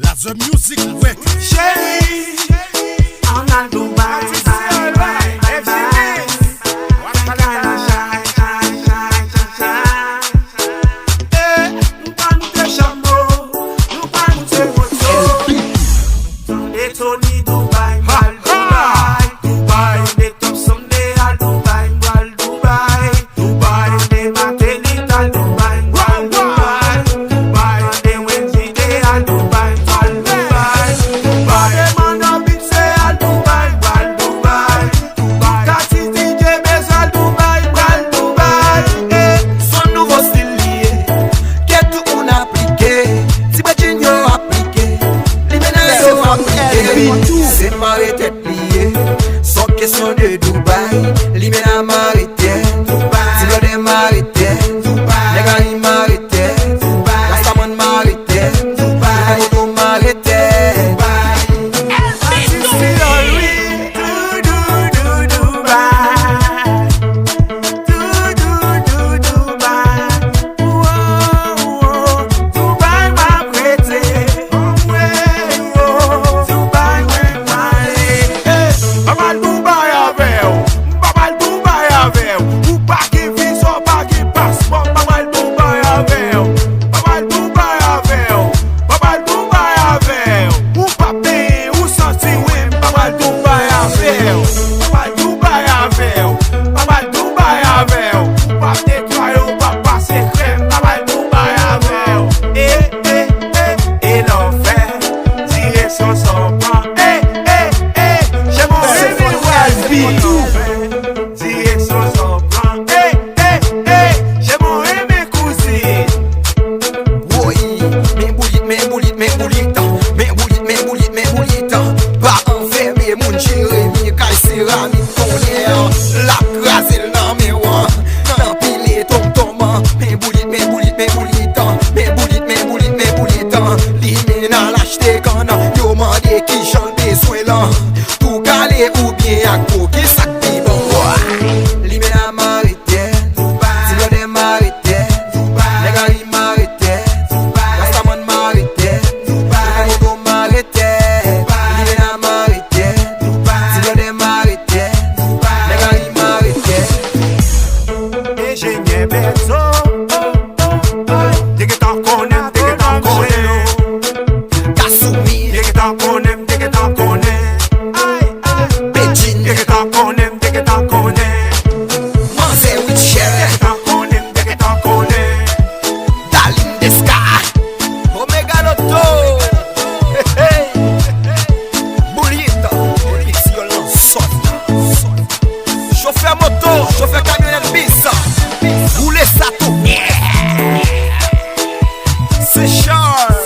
La The Music Week. Chérie, on a Dubaï. C'est marre tête liée, sans question de Dubaï. L'imena m'arrêtait, si l'on est m'arrêtait, les gars ils m'arrêtaient, la saman m'arrêtait, la moto m'arrêtait. Tout calé ou bien à quoi qui s'active. L'imena m'arrêtait, si l'on est m'arrêtait, les gars ils m'arrêtaient, la saman m'arrêtait, la moto m'arrêtait. L'imena m'arrêtait, si l'on est m'arrêtait, les gars ils m'arrêtaient. Et j'ai nié beso, t'es que t'en connais, t'es que t'en connais. Kasumi, t'es que t'en connais, t'es que t'en connais. Chauffeur moto, chauffeur camionnette bis, roulez ça tout. C'est Charles.